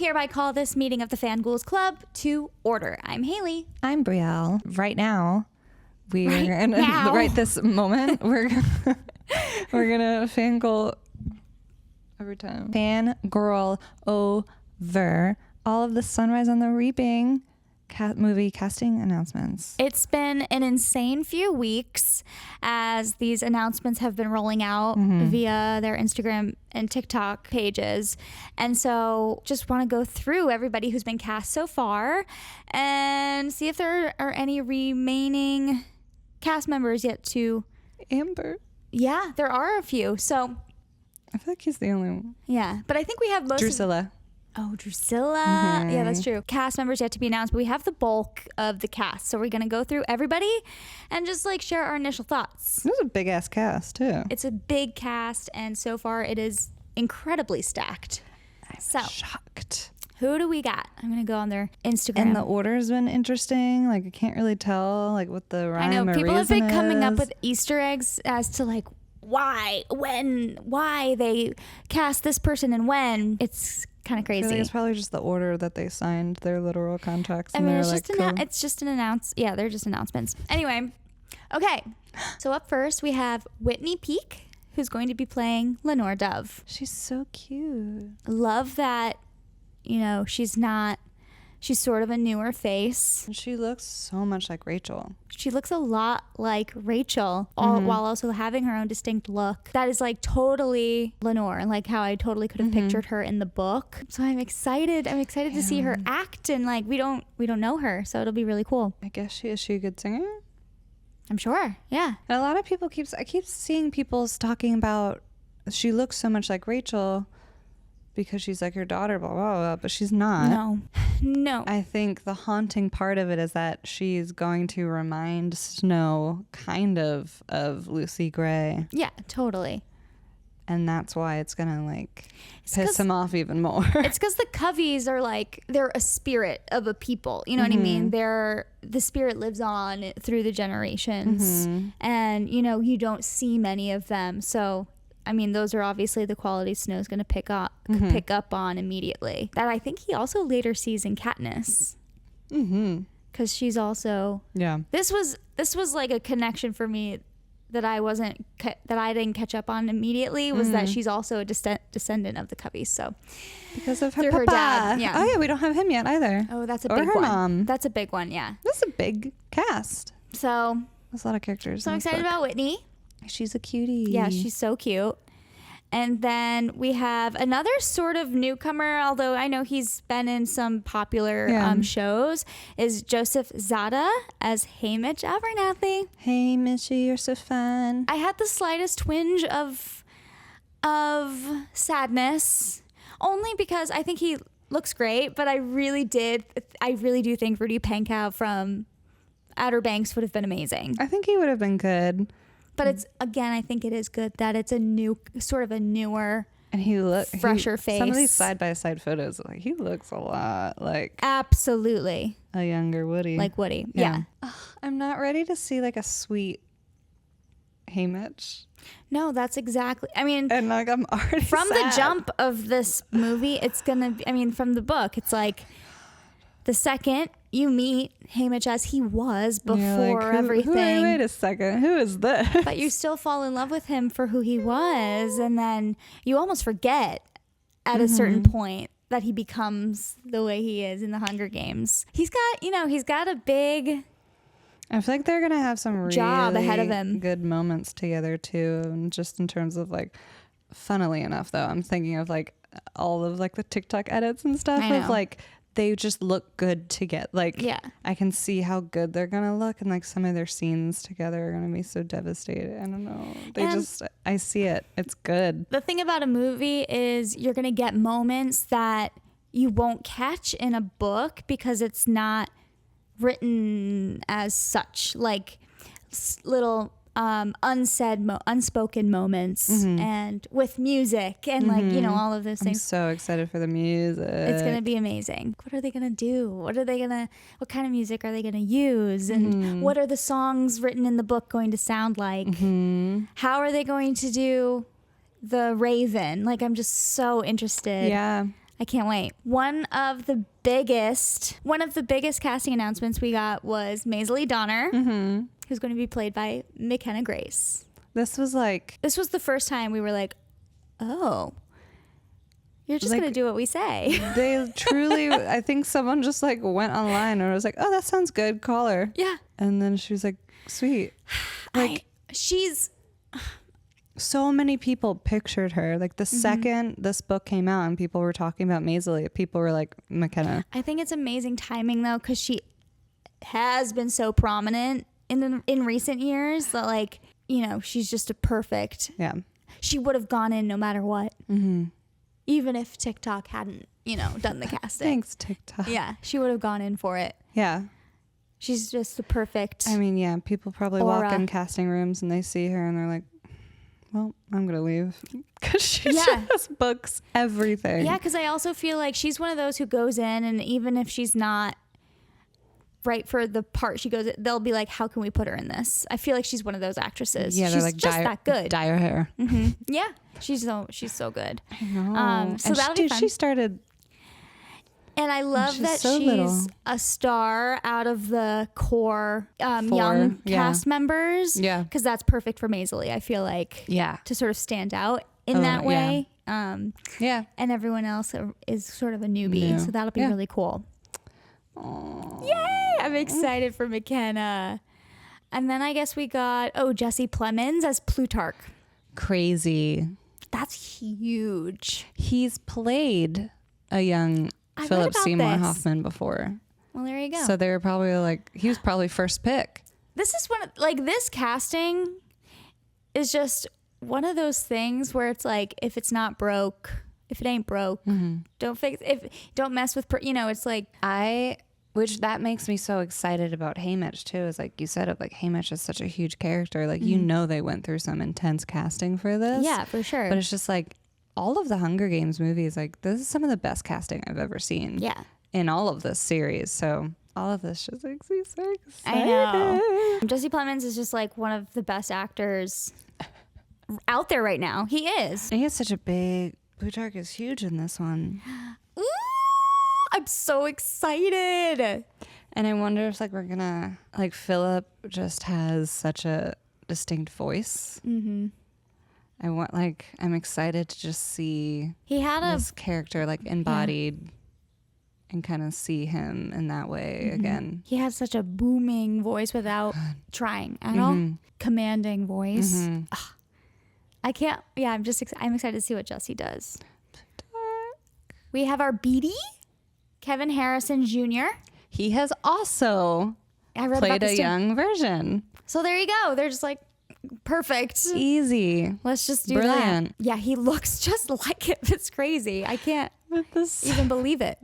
hereby call this meeting of the Fangirls Club to order. I'm Haley. I'm Brielle. Right now, right this moment, we're gonna fangirl every time. Fangirl over all of the Sunrise on the Reaping movie casting announcements. It's been an insane few weeks as these announcements have been rolling out via their Instagram and TikTok pages. And so just want to go through everybody who's been cast so far and see if there are any remaining cast members yet to... Amber. Yeah, there are a few. So I feel like he's the only one. Yeah, but I think we have most Drusilla. Oh, Drusilla. Yeah, that's true. Cast members yet to be announced, but we have the bulk of the cast. So we're going to go through everybody and just like share our initial thoughts. This is a big ass cast too. It's a big cast, and so far it is incredibly stacked. I'm shocked. Who do we got? I'm going to go on their Instagram. And the order's been interesting. Like, I can't really tell like what the rhyme I know or people have reason been coming up is. with Easter eggs as to like why they cast this person and when. It's kind of crazy. I feel like it's probably just the order that they signed their literal contracts. I mean, it's just it's just an announce. Yeah, they're just announcements. Anyway, okay. So up first we have Whitney Peak, who's going to be playing Lenore Dove. She's so cute. Love that. You know, she's sort of a newer face. And she looks so much like Rachel. She looks a lot like Rachel, while also having her own distinct look. That is like totally Lenore, like how I totally could have pictured her in the book. So I'm excited. I'm excited to see her act, and like we don't know her, so it'll be really cool. I guess is she a good singer? I'm sure. Yeah. And a lot of people I keep seeing people talking about she looks so much like Rachel because she's like her daughter, blah, blah, blah, but she's not. No. I think the haunting part of it is that she's going to remind Snow kind of Lucy Gray. Yeah, totally. And that's why it's going to like piss him off even more. It's because the Coveys are like, they're a spirit of a people. You know what I mean? The spirit lives on through the generations. And, you know, you don't see many of them. So... I mean, those are obviously the qualities Snow's going to pick up on immediately. That I think he also later sees in Katniss. Because she's also... Yeah. This was like a connection for me that I didn't catch up on immediately, was that she's also a descendant of the Coveys. So because of her papa. Her dad. Yeah. Oh yeah, we don't have him yet either. Oh, that's a or big her one. Mom. That's a big one, yeah. That's a big cast. So there's a lot of characters. So I'm excited about Whitney. She's a cutie. Yeah, she's so cute. And then we have another sort of newcomer, although I know he's been in some popular shows, is Joseph Zada as Haymitch Abernathy. Hey, Mitchie, you're so fun. I had the slightest twinge of sadness, only because I think he looks great, but I really do think Rudy Pankow from Outer Banks would have been amazing. I think he would have been good. But I think it is good that it's a newer, and he fresher face. Some of these side by side photos, like he looks a lot like absolutely a younger Woody, like Woody. Yeah. I'm not ready to see like a sweet Haymitch. No, that's exactly. I mean, and like I'm already from sad. the jump of this movie. It's gonna be. I mean, from the book, it's like the second you meet Haymitch as he was before like, everything. Wait a second, who is this? But you still fall in love with him for who he was, and then you almost forget at a certain point that he becomes the way he is in the Hunger Games. He's got a big... I feel like they're gonna have some really job ahead of him. Good moments together too, and just in terms of like, funnily enough though, I'm thinking of like all of like the TikTok edits and stuff of like they just look good together. Like, I can see how good they're gonna look, and like some of their scenes together are gonna be so devastated. I don't know. I see it. It's good. The thing about a movie is you're gonna get moments that you won't catch in a book because it's not written as such, like little unspoken moments and with music and like, you know, all of those things. I'm so excited for the music. It's going to be amazing. What are they going to do? What kind of music are they going to use? And what are the songs written in the book going to sound like? How are they going to do the Raven? Like, I'm just so interested. Yeah. I can't wait. One of the biggest casting announcements we got was Maisie Donner, who's going to be played by McKenna Grace. This was the first time we were like, oh, you're just going to do what we say. They truly, I think someone just like went online and was like, oh, that sounds good. Call her. Yeah. And then she was like, sweet. Like she's... So many people pictured her. Like the second this book came out and people were talking about Maisie, people were like, McKenna. I think it's amazing timing though, because she has been so prominent in recent years that, like, you know, she's just a perfect. Yeah. She would have gone in no matter what. Even if TikTok hadn't, you know, done the casting. Thanks, TikTok. Yeah, she would have gone in for it. Yeah. She's just the perfect. I mean, yeah, people probably walk in casting rooms and they see her and they're like, well, I'm going to leave. Because she just books everything. Yeah, because I also feel like she's one of those who goes in, and even if she's not right for the part she goes, they'll be like, how can we put her in this? I feel like she's one of those actresses. Yeah, she's they're like, just that good. Dye her hair. Yeah, she's so good. I know. So that'll be fun. She started... And I love that so she's little. a star out of the core young cast members. Yeah. Because that's perfect for Maisie, I feel like. Yeah. To sort of stand out in that way. Yeah. And everyone else is sort of a newbie. So that'll be really cool. Aww. Yay! I'm excited for McKenna. And then I guess we got, Jesse Plemons as Plutarch. Crazy. That's huge. He's played a young... Philip Seymour Hoffman before. Well, there you go. So they were probably like, he was probably first pick. This is this casting is just one of those things where it's like, if it's not broke, if it ain't broke, don't fix it. Don't mess with, it's like. Which that makes me so excited about Haymitch too, is like you said, like Haymitch is such a huge character. Like, you know, they went through some intense casting for this. Yeah, for sure. But it's just like, all of the Hunger Games movies, like this is some of the best casting I've ever seen. Yeah. In all of this series. So all of this just makes me so excited. I know. Jesse Plemons is just like one of the best actors out there right now. He is. And he has such a big... Plutarch is huge in this one. Ooh, I'm so excited. And I wonder if like we're gonna... Like Philip just has such a distinct voice. I'm excited to just see this character like embodied and kind of see him in that way again. He has such a booming voice without trying at all. Commanding voice. I can't, I'm excited to see what Jesse does. We have our Beatty, Kevin Harrison Jr. He has also played a young version. So there you go. They're just like, perfect. Easy. Let's just do Brilliant. that. Yeah, he looks just like it. It's crazy. I can't even believe it.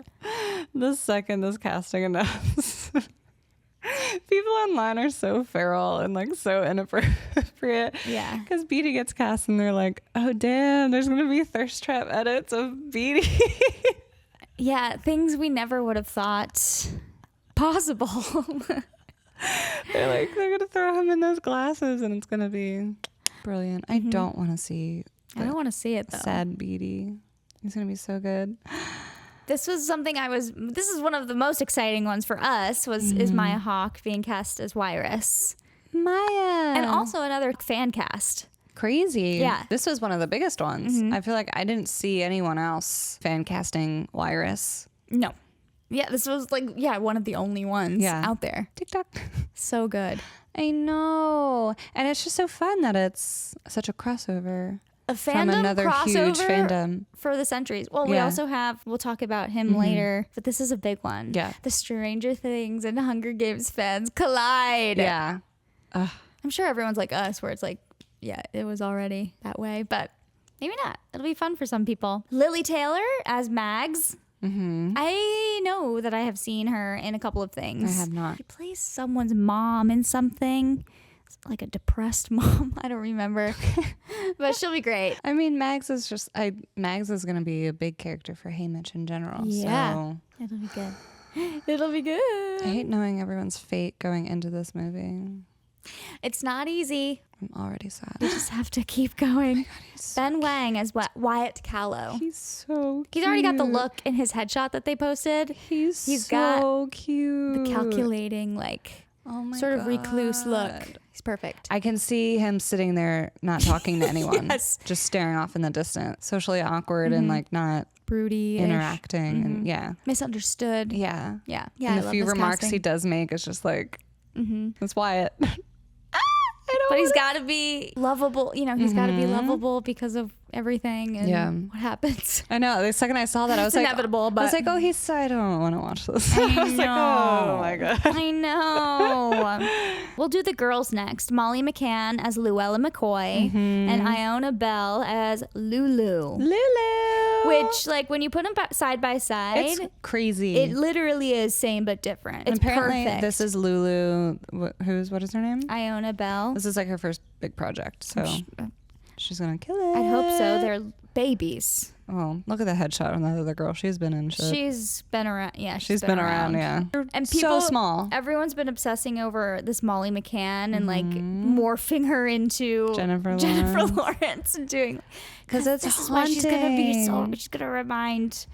The second this casting announced, people online are so feral and like so inappropriate. Yeah. Because Beatty gets cast and they're like, oh damn, there's going to be thirst trap edits of Beatty. Yeah, things we never would have thought possible. They're going to throw him in those glasses and it's going to be brilliant. I don't want to see. I don't want to see it though. Sad Beatty. He's going to be so good. This was something this is one of the most exciting ones for us is Maya Hawke being cast as Wyrus. Maya. And also another fan cast. Crazy. Yeah. This was one of the biggest ones. I feel like I didn't see anyone else fan casting Wyrus. No. Yeah, this was one of the only ones out there. TikTok. So good. I know. And it's just so fun that it's such a crossover. A fandom from another huge fandom for the centuries. Well, we also we'll talk about him later, but this is a big one. Yeah. The Stranger Things and Hunger Games fans collide. Yeah. I'm sure everyone's like us where it's like, yeah, it was already that way, but maybe not. It'll be fun for some people. Lily Taylor as Mags. I know that I have seen her in a couple of things. I have not. She plays someone's mom in something. It's like a depressed mom. I don't remember. But she'll be great. I mean, Mags is going to be a big character for Haymitch in general. Yeah. So. It'll be good. It'll be good. I hate knowing everyone's fate going into this movie. It's not easy. I'm already sad. You just have to keep going. God, so Ben Wang as Wyatt Callow. He's so cute. He's already got the look in his headshot that they posted. He's so got cute. the calculating, like, sort of recluse look. He's perfect. I can see him sitting there not talking to anyone. Yes. Just staring off in the distance. Socially awkward and like not broody, interacting and misunderstood. Yeah. And the few remarks he does make is just like, it's Wyatt. But he's got to be lovable. You know, he's got to be lovable because of everything and what happens. I know. The second I saw that, I was like, inevitable. But I was like, oh, I don't want to watch this. I was like, oh my God. I know. We'll do the girls next. Molly McCann as Luella McCoy and Iona Bell as Lulu. Which, like, when you put them side by side, it's crazy. It literally is same but different. It's apparently perfect. This is Lulu. What is her name? Iona Bell. This is like her first big project, so she's gonna kill it. I hope so. They're babies. Oh, look at the headshot on that other girl. She's been in shit. She's been around. Yeah, she's been around. Yeah, and people, so small. Everyone's been obsessing over this Molly McCann and like morphing her into Jennifer Lawrence and doing because it's this is haunting. why she's gonna be so. She's gonna remind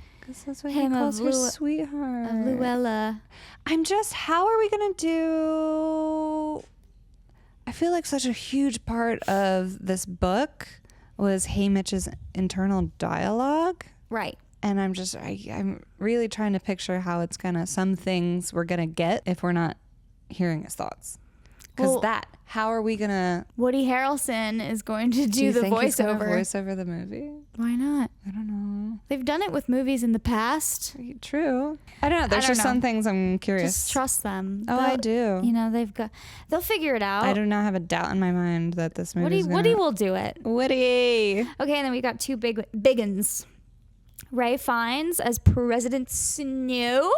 that's why him he calls of her sweetheart. Of Luella. How are we gonna do? I feel like such a huge part of this book was Haymitch's internal dialogue. Right. And I'm really trying to picture how it's some things we're gonna get if we're not hearing his thoughts. Because how are we gonna? Woody Harrelson is going to do the voiceover. He's gonna voice over the movie? Why not? I don't know. They've done it with movies in the past. True. I don't know. There's just some things I'm curious. Just trust them. I do. You know, they'll figure it out. I do not have a doubt in my mind that this movie. Woody will do it. Woody. Okay, and then we got two biggins. Ray Fiennes as President Snow.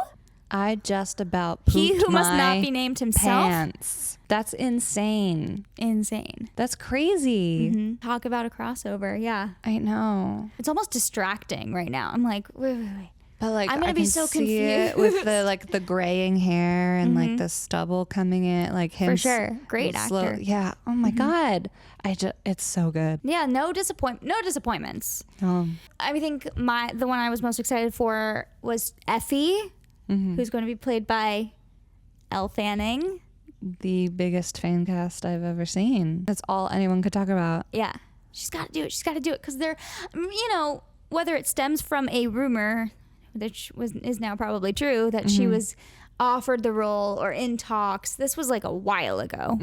I just about pooped He who my must not be named himself. Pants. That's insane. That's crazy. Talk about a crossover. Yeah. I know. It's almost distracting right now. I'm like, wait. But like, I'm gonna be so confused with the graying hair and like the stubble coming in, like him. For sure. Great actor. Yeah. Oh my God. It's so good. Yeah. No disappointments. I think the one I was most excited for was Effie, who's going to be played by Elle Fanning. The biggest fan cast I've ever seen. That's all anyone could talk about. Yeah. She's got to do it because they're, whether it stems from a rumor, which is now probably true, that she was offered the role or in talks. This was like a while ago.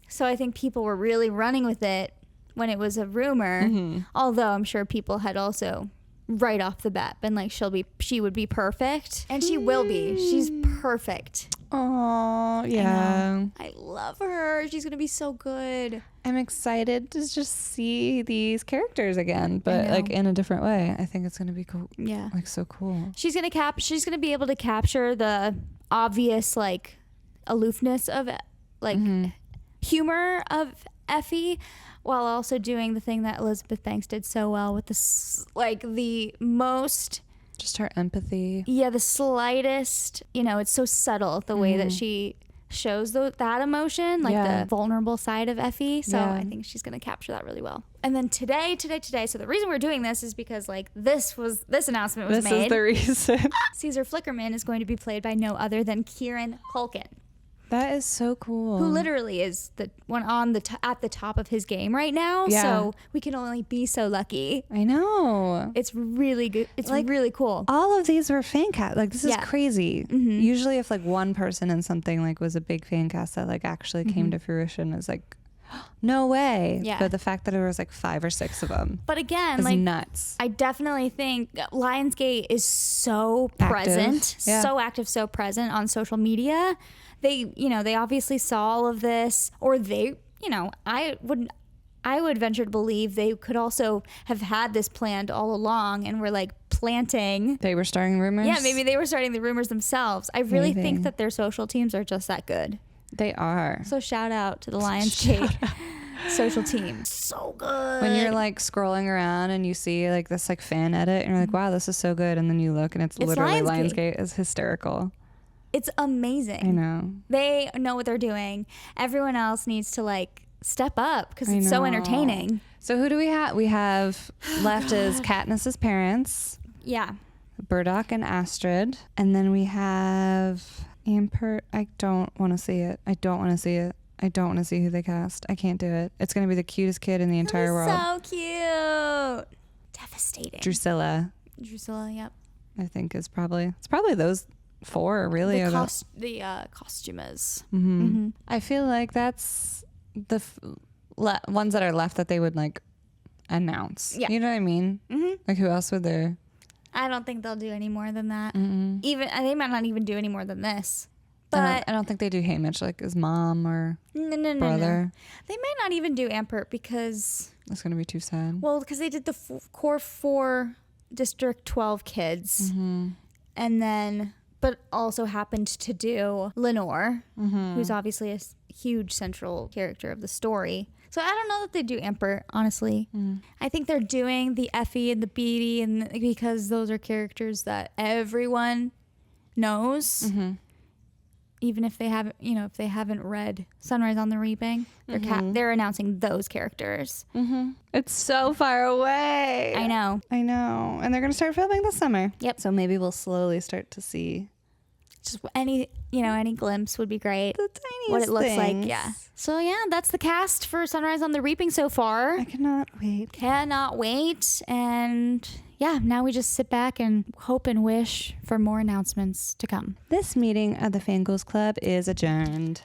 So I think people were really running with it when it was a rumor. Although I'm sure people had also right off the bat been like, she would be perfect. And she will be. She's perfect. Oh, yeah. I love her. She's going to be so good. I'm excited to just see these characters again, but like in a different way. I think it's going to be cool. Yeah. Like so cool. She's going to be able to capture the obvious like aloofness of like humor of Effie while also doing the thing that Elizabeth Banks did so well with the most just her empathy. Yeah, the slightest, it's so subtle the way that she shows that emotion, like the vulnerable side of Effie. So I think she's going to capture that really well. And then today, so the reason we're doing this is because like this announcement was made. This is the reason. Caesar Flickerman is going to be played by no other than Kieran Culkin. That is so cool. Who literally is the one at the top of his game right now. Yeah. So we can only be so lucky. I know. It's really good. It's like, really cool. All of these were fan cast. Like this is crazy. Usually if like one person in something like was a big fan cast that like actually came to fruition is like, no way. Yeah. But the fact that there was like 5 or 6 of them. But again, is like nuts. I definitely think Lionsgate is so present, so active, so present on social media. They obviously saw all of this, or I would venture to believe they could also have had this planned all along and were like planting. They were starting rumors? Yeah, maybe they were starting the rumors themselves. I really think that their social teams are just that good. They are. So shout out to the Lionsgate social team. So good. When you're like scrolling around and you see like this like fan edit and you're like, wow, this is so good. And then you look and it's literally Lionsgate is hysterical. It's amazing. I know. They know what they're doing. Everyone else needs to like step up because it's so entertaining. So who do we have? We have left is Katniss's parents. Yeah. Burdock and Astrid. And then we have Ampert. I don't want to see it. I don't want to see it. I don't want to see who they cast. I can't do it. It's going to be the cutest kid in the entire world. So cute. Devastating. Drusilla, yep. I think it's probably those 4 really. The costumers. I feel like that's the ones that are left that they would like announce. Yeah. You know what I mean? Like who else would there? I don't think they'll do any more than that. Even they might not even do any more than this. But I don't think they do Haymitch like his mom or brother. No. They might not even do Ampert because that's going to be too sad. Well, because they did the core 4 District 12 kids, and then but also happened to do Lenore, who's obviously a huge central character of the story. So I don't know that they do Ampert, honestly. I think they're doing the Effie and the Beatty, and because those are characters that everyone knows. Even if they haven't, if they haven't read Sunrise on the Reaping, they're announcing those characters. It's so far away. I know. And they're going to start filming this summer. Yep. So maybe we'll slowly start to see. Just any glimpse would be great. The tiniest what it looks things. like. Yeah. So yeah, that's the cast for Sunrise on the Reaping so far. I cannot wait. And yeah, now we just sit back and hope and wish for more announcements to come. This meeting of the Fangirls Club is adjourned.